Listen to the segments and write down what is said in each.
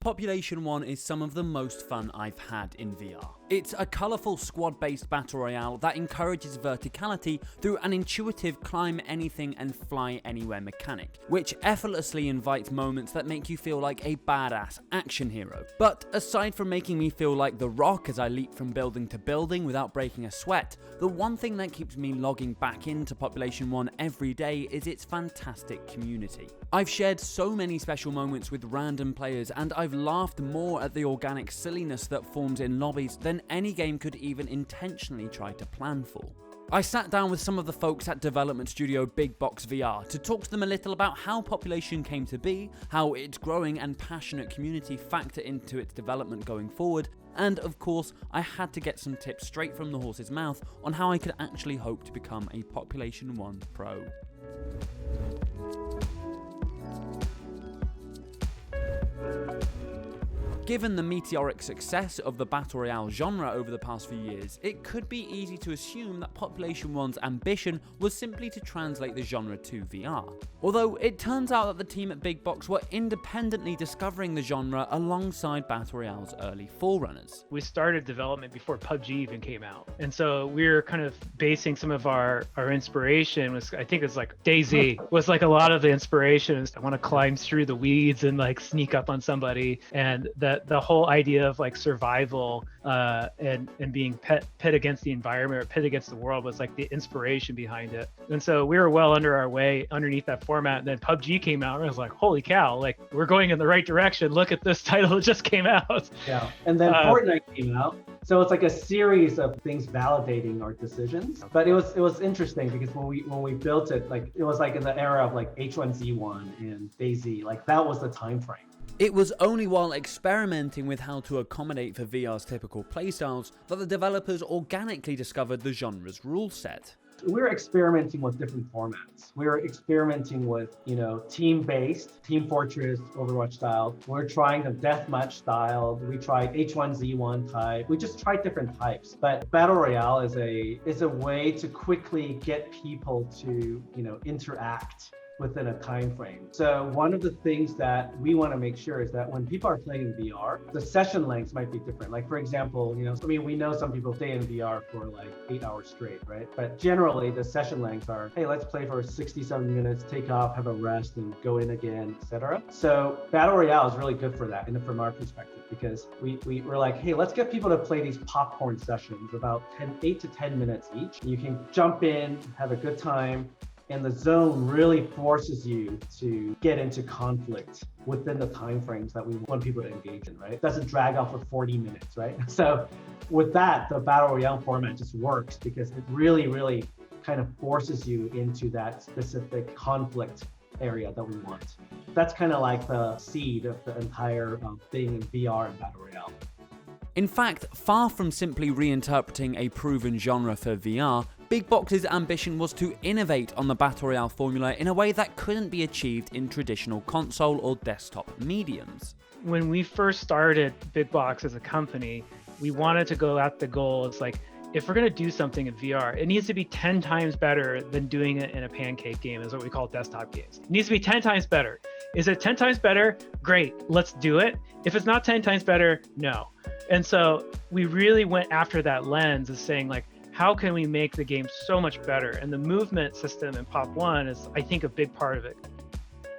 Population 1 is some of the most fun I've had in VR. It's a colourful squad-based battle royale that encourages verticality through an intuitive climb anything and fly anywhere mechanic, which effortlessly invites moments that make you feel like a badass action hero. But aside from making me feel like The Rock as I leap from building to building without breaking a sweat, the one thing that keeps me logging back into Population 1 every day is its fantastic community. I've shared so many special moments with random players, and I've laughed more at the organic silliness that forms in lobbies than any game could even intentionally try to plan for. I sat down with some of the folks at development studio Big Box VR to talk to them a little about how Population came to be, how its growing and passionate community factor into its development going forward, and of course, I had to get some tips straight from the horse's mouth on how I could actually hope to become a Population 1 pro. Given the meteoric success of the Battle Royale genre over the past few years, it could be easy to assume that Population 1's ambition was simply to translate the genre to VR. Although it turns out that the team at Big Box were independently discovering the genre alongside Battle Royale's early forerunners. We started development before PUBG even came out. And so we were kind of basing some of our inspiration was, I think it's like DayZ was like a lot of the inspirations. I want to climb through the weeds and like sneak up on somebody, and the whole idea of like survival and being pit against the environment or pit against the world was like the inspiration behind it. And so we were well under our way underneath that format. And then PUBG came out and I was like, holy cow, like we're going in the right direction. Look at this title that just came out. Yeah. And then Fortnite came out. So it's like a series of things validating our decisions. But it was interesting because when we built it, like it was like in the era of like H1Z1 and DayZ, like that was the time frame. It was only while experimenting with how to accommodate for VR's typical playstyles that the developers organically discovered the genre's rule set. We're experimenting with different formats. We're experimenting with, team-based, Team Fortress, Overwatch style. We're trying the deathmatch style. We tried H1Z1 type. We just tried different types. But Battle Royale is a way to quickly get people to, interact within a time frame. So one of the things that we want to make sure is that when people are playing in VR, the session lengths might be different. Like for example, we know some people stay in VR for like 8 hours straight, right? But generally the session lengths are, hey, let's play for 67 minutes, take off, have a rest, and go in again, etc. So Battle Royale is really good for that, from our perspective, because we're like, hey, let's get people to play these popcorn sessions about 8 to 10 minutes each. You can jump in, have a good time, and the zone really forces you to get into conflict within the timeframes that we want people to engage in, right? It doesn't drag out for 40 minutes, right? So with that, the Battle Royale format just works because it really, really kind of forces you into that specific conflict area that we want. That's kind of like the seed of the entire thing in VR and Battle Royale. In fact, far from simply reinterpreting a proven genre for VR, Big Box's ambition was to innovate on the Battle Royale formula in a way that couldn't be achieved in traditional console or desktop mediums. When we first started Big Box as a company, we wanted to go at the goal. It's like, if we're going to do something in VR, it needs to be 10 times better than doing it in a pancake game, is what we call desktop games. It needs to be 10 times better. Is it 10 times better? Great, let's do it. If it's not 10 times better, no. And so we really went after that lens of saying like, how can we make the game so much better? And the movement system in Pop 1 is, I think, a big part of it.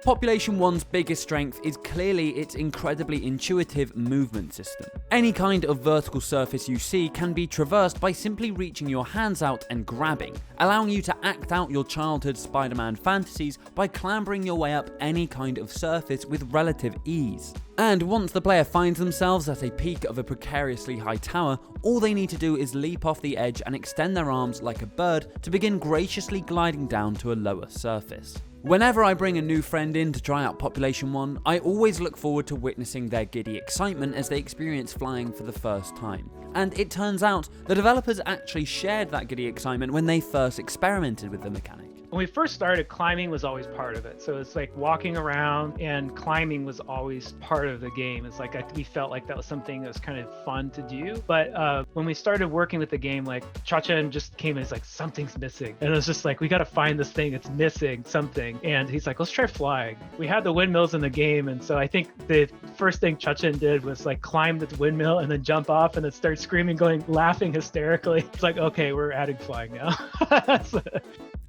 Population 1's biggest strength is clearly its incredibly intuitive movement system. Any kind of vertical surface you see can be traversed by simply reaching your hands out and grabbing, allowing you to act out your childhood Spider-Man fantasies by clambering your way up any kind of surface with relative ease. And once the player finds themselves at a peak of a precariously high tower, all they need to do is leap off the edge and extend their arms like a bird to begin graciously gliding down to a lower surface. Whenever I bring a new friend in to try out Population 1, I always look forward to witnessing their giddy excitement as they experience flying for the first time. And it turns out the developers actually shared that giddy excitement when they first experimented with the mechanic. When we first started, climbing was always part of it. So it's like walking around and climbing was always part of the game. It's like we felt like that was something that was kind of fun to do. But when we started working with the game, like Cha-Chen just came and he's like, something's missing. And it was just like, we got to find this thing. It's missing something. And he's like, let's try flying. We had the windmills in the game. And so I think the first thing Cha-Chen did was like climb the windmill and then jump off and then start screaming, laughing hysterically. It's like, okay, we're adding flying now.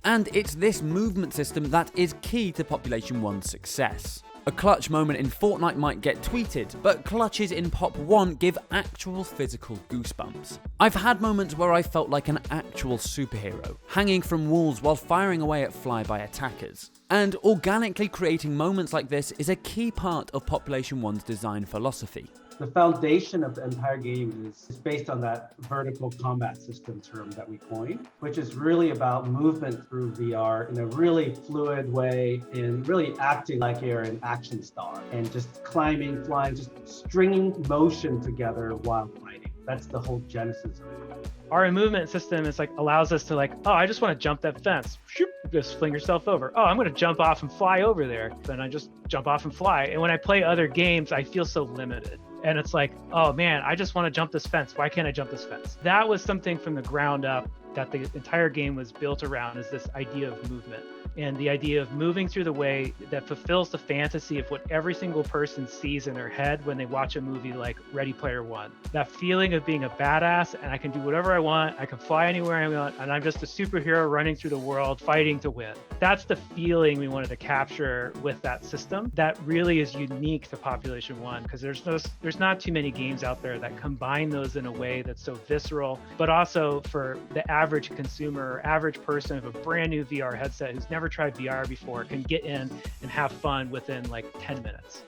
And it's this movement system that is key to Population 1's success. A clutch moment in Fortnite might get tweeted, but clutches in Pop 1 give actual physical goosebumps. I've had moments where I felt like an actual superhero, hanging from walls while firing away at flyby attackers. And organically creating moments like this is a key part of Population 1's design philosophy. The foundation of the entire game is based on that vertical combat system term that we coined, which is really about movement through VR in a really fluid way and really acting like you're an action star and just climbing, flying, just stringing motion together while fighting. That's the whole genesis of it. Our movement system is like allows us to like, oh, I just want to jump that fence. Shoop, just fling yourself over. Oh, I'm going to jump off and fly over there. Then I just jump off and fly. And when I play other games, I feel so limited. And it's like, oh man, I just want to jump this fence. Why can't I jump this fence? That was something from the ground up that the entire game was built around, is this idea of movement. And the idea of moving through the way that fulfills the fantasy of what every single person sees in their head when they watch a movie like Ready Player One. That feeling of being a badass and I can do whatever I want, I can fly anywhere I want, and I'm just a superhero running through the world fighting to win. That's the feeling we wanted to capture with that system. That really is unique to Population One, because there's not too many games out there that combine those in a way that's so visceral, but also for the average consumer, average person of a brand new VR headset who's never tried VR before can get in and have fun within like 10 minutes.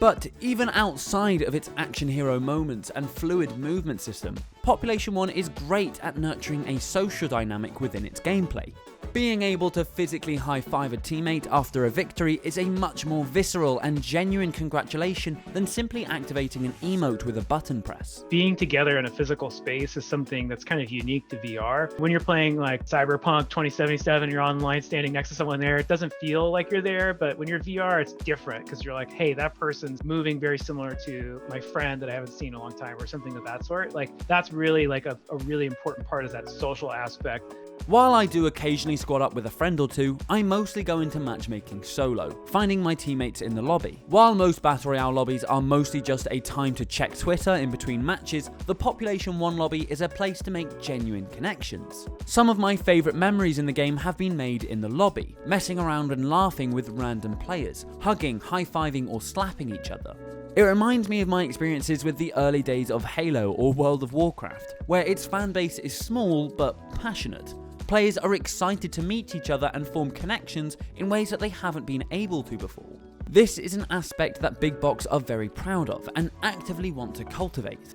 But even outside of its action hero moments and fluid movement system, Population 1 is great at nurturing a social dynamic within its gameplay. Being able to physically high-five a teammate after a victory is a much more visceral and genuine congratulation than simply activating an emote with a button press. Being together in a physical space is something that's kind of unique to VR. When you're playing like Cyberpunk 2077, you're online standing next to someone there, it doesn't feel like you're there, but when you're VR, it's different because you're like, hey, that person's moving very similar to my friend that I haven't seen in a long time, or something of that sort. Like, that's really like a really important part of that social aspect. While I do occasionally squad up with a friend or two, I mostly go into matchmaking solo, finding my teammates in the lobby. While most Battle Royale lobbies are mostly just a time to check Twitter in between matches, the Population 1 lobby is a place to make genuine connections. Some of my favourite memories in the game have been made in the lobby, messing around and laughing with random players, hugging, high-fiving or slapping each other. It reminds me of my experiences with the early days of Halo or World of Warcraft, where its fanbase is small but passionate. Players are excited to meet each other and form connections in ways that they haven't been able to before. This is an aspect that big box are very proud of and actively want to cultivate.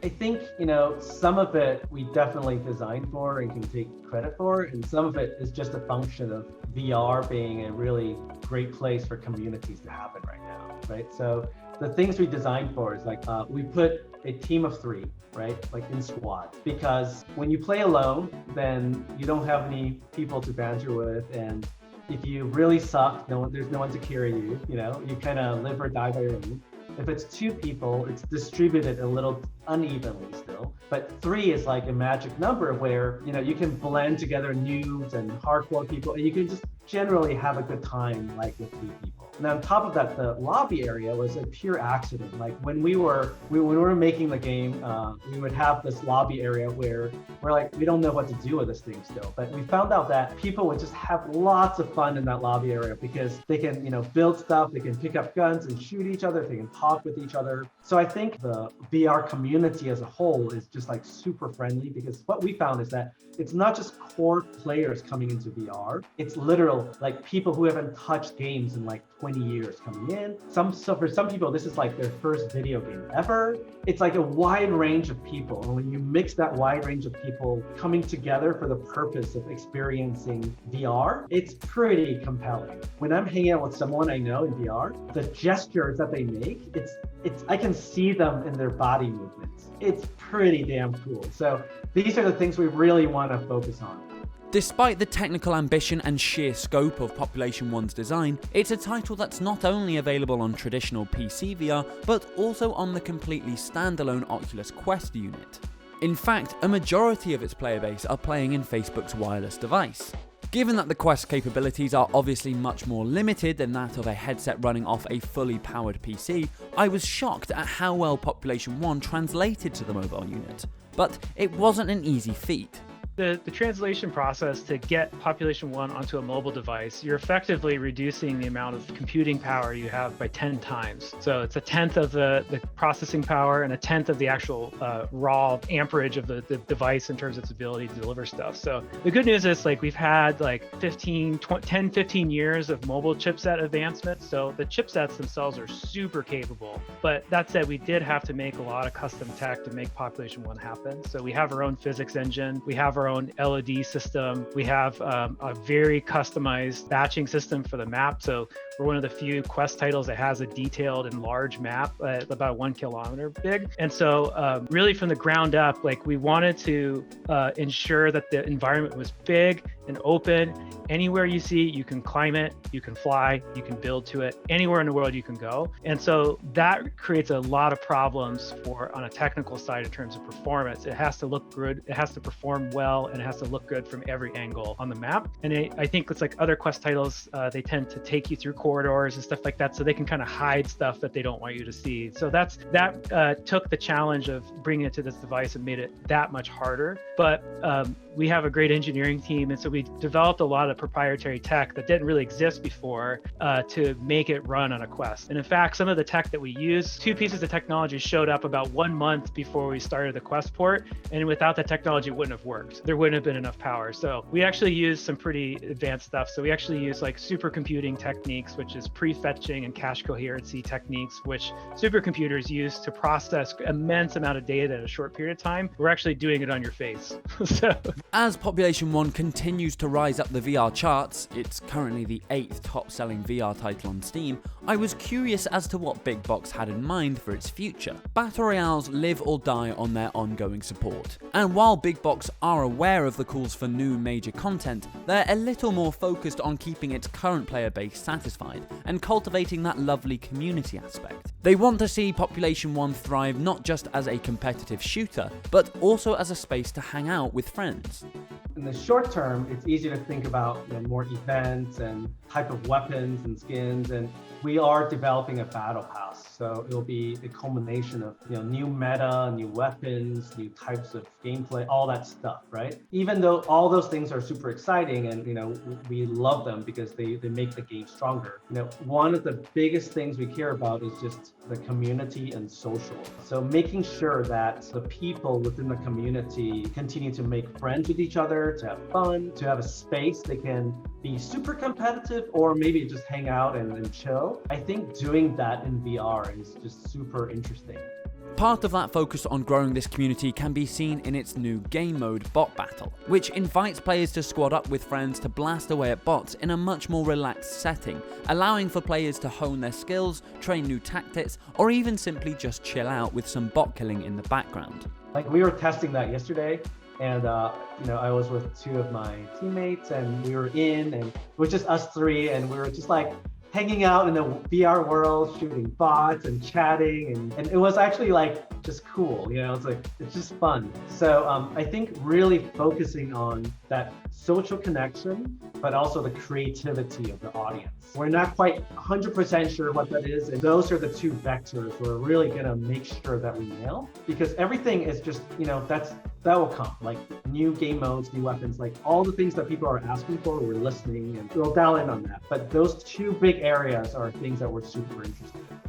I think, some of it we definitely designed for and can take credit for, and some of it is just a function of VR being a really great place for communities to happen right now, right? So the things we designed for is like, we put a team of 3, right? Like in squad, because when you play alone, then you don't have any people to banter with, and if you really suck, there's no one to carry you. You kind of live or die by your own. If it's 2 people, it's distributed a little unevenly still, but 3 is like a magic number where you can blend together noobs and hardcore people, and you can just generally have a good time like with 3 people. And on top of that, the lobby area was a pure accident. Like when we were making the game, we would have this lobby area where we're like, we don't know what to do with this thing still. But we found out that people would just have lots of fun in that lobby area because they can, build stuff, they can pick up guns and shoot each other, they can talk with each other. So I think the VR community as a whole is just like super friendly, because what we found is that it's not just core players coming into VR, it's literal like people who haven't touched games in like 20 years coming in. So for some people, this is like their first video game ever. It's like a wide range of people. And when you mix that wide range of people coming together for the purpose of experiencing VR, it's pretty compelling. When I'm hanging out with someone I know in VR, the gestures that they make, I can see them in their body movements. It's pretty damn cool. So these are the things we really want to focus on. Despite the technical ambition and sheer scope of Population 1's design, it's a title that's not only available on traditional PC VR, but also on the completely standalone Oculus Quest unit. In fact, a majority of its player base are playing in Facebook's wireless device. Given that the Quest capabilities are obviously much more limited than that of a headset running off a fully powered PC, I was shocked at how well Population 1 translated to the mobile unit. But it wasn't an easy feat. The translation process to get Population 1 onto a mobile device, you're effectively reducing the amount of computing power you have by 10 times. So it's a tenth of the processing power and a tenth of the actual raw amperage of the device in terms of its ability to deliver stuff. So the good news is we've had 10, 15 years of mobile chipset advancements. So the chipsets themselves are super capable. But that said, we did have to make a lot of custom tech to make Population 1 happen. So we have our own physics engine. We have our own LED system. We have a very customized batching system for the map. So we're one of the few Quest titles that has a detailed and large map, about 1 kilometer big. And so really from the ground up, we wanted to ensure that the environment was big and open. Anywhere you see, you can climb it, you can fly, you can build to it. Anywhere in the world you can go. And so that creates a lot of problems on a technical side in terms of performance. It has to look good, it has to perform well, and it has to look good from every angle on the map. And I think it's like other Quest titles, they tend to take you through corridors and stuff like that, so they can kind of hide stuff that they don't want you to see. So that took the challenge of bringing it to this device and made it that much harder. But we have a great engineering team, and so we developed a lot of proprietary tech that didn't really exist before to make it run on a Quest. And in fact, some of the tech that we use, 2 pieces of technology showed up about 1 month before we started the Quest port, and without that technology, it wouldn't have worked. There wouldn't have been enough power. So we actually use some pretty advanced stuff. So we actually use supercomputing techniques, which is prefetching and cache coherency techniques, which supercomputers use to process immense amount of data in a short period of time. We're actually doing it on your face. So as Population 1 continues to rise up the VR charts, it's currently the 8th top-selling VR title on Steam, I was curious as to what Big Box had in mind for its future. Battle Royales live or die on their ongoing support, and while Big Box are aware of the calls for new major content, they're a little more focused on keeping its current player base satisfied and cultivating that lovely community aspect. They want to see Population 1 thrive not just as a competitive shooter, but also as a space to hang out with friends. In the short term, it's easy to think about more events and type of weapons and skins, and we are developing a battle pass. So it'll be a culmination of new meta, new weapons, new types of gameplay, all that stuff, right? Even though all those things are super exciting and we love them because they make the game stronger. One of the biggest things we care about is just the community and social. So making sure that the people within the community continue to make friends with each other, to have fun, to have a space they can be super competitive or maybe just hang out and chill. I think doing that in VR is just super interesting. Part of that focus on growing this community can be seen in its new game mode, Bot Battle, which invites players to squad up with friends to blast away at bots in a much more relaxed setting, allowing for players to hone their skills, train new tactics, or even simply just chill out with some bot killing in the background. We were testing that yesterday, and I was with 2 of my teammates, and we were and it was just us 3, and we were just hanging out in the VR world, shooting bots and chatting, and it was actually just cool, it's just fun. So I think really focusing on that social connection, but also the creativity of the audience. We're not quite 100% sure what that is, and those are the 2 vectors we're really gonna make sure that we nail, because everything is just, that will come, new game modes, new weapons, all the things that people are asking for, we're listening, and we'll dial in on that. But those 2 big areas are things that we're super interested in.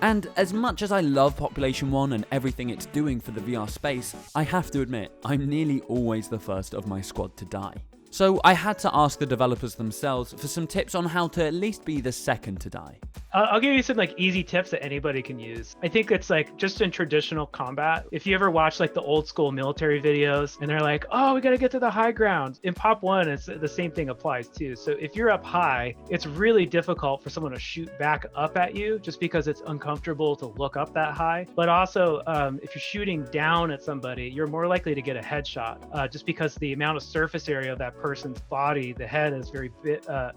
And as much as I love Population 1 and everything it's doing for the VR space, I have to admit, I'm nearly always the first of my squad to die. So I had to ask the developers themselves for some tips on how to at least be the second to die. I'll give you some like easy tips that anybody can use. I think it's like just in traditional combat. If you ever watch like the old school military videos and they're like, oh, we got to get to the high ground. In Pop 1, it's the same thing applies too. So if you're up high, it's really difficult for someone to shoot back up at you just because it's uncomfortable to look up that high. But also, if you're shooting down at somebody, you're more likely to get a headshot just because the amount of surface area of that person's body, the head is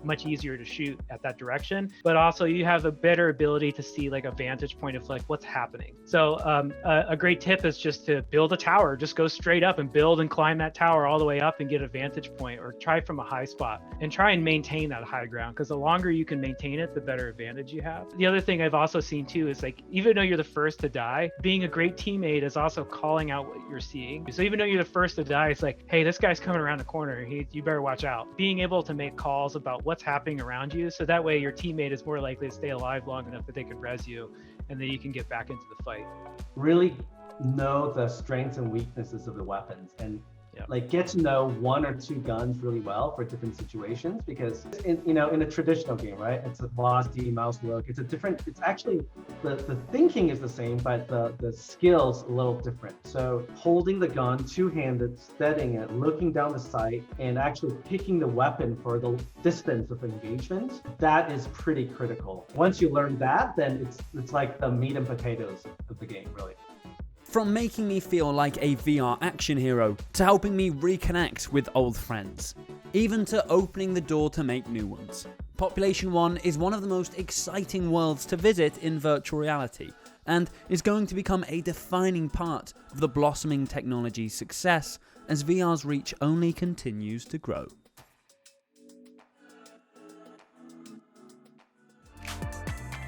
much easier to shoot at that direction. But also you have a better ability to see like a vantage point of like what's happening. So a great tip is just to build a tower, just go straight up and build and climb that tower all the way up and get a vantage point, or try from a high spot and try and maintain that high ground, because the longer you can maintain it, the better advantage you have. The other thing I've also seen too is like, even though you're the first to die, being a great teammate is also calling out what you're seeing. So even though you're the first to die, it's like, hey, this guy's coming around the corner, you better watch out. Being able to make calls about what's happening around you, so that way your teammate is more likely to stay alive long enough that they can res you, and then you can get back into the fight. Really know the strengths and weaknesses of the weapons, and like get to know one or two guns really well for different situations, because in a traditional game, right, it's a boss D mouse look, it's actually the thinking is the same, but the skills a little different. So holding the gun two-handed, steadying it, looking down the sight, and actually picking the weapon for the distance of engagement, that is pretty critical. Once you learn that, then it's like the meat and potatoes of the game, really. From making me feel like a VR action hero, to helping me reconnect with old friends, even to opening the door to make new ones, Population 1 is one of the most exciting worlds to visit in virtual reality, and is going to become a defining part of the blossoming technology's success as VR's reach only continues to grow.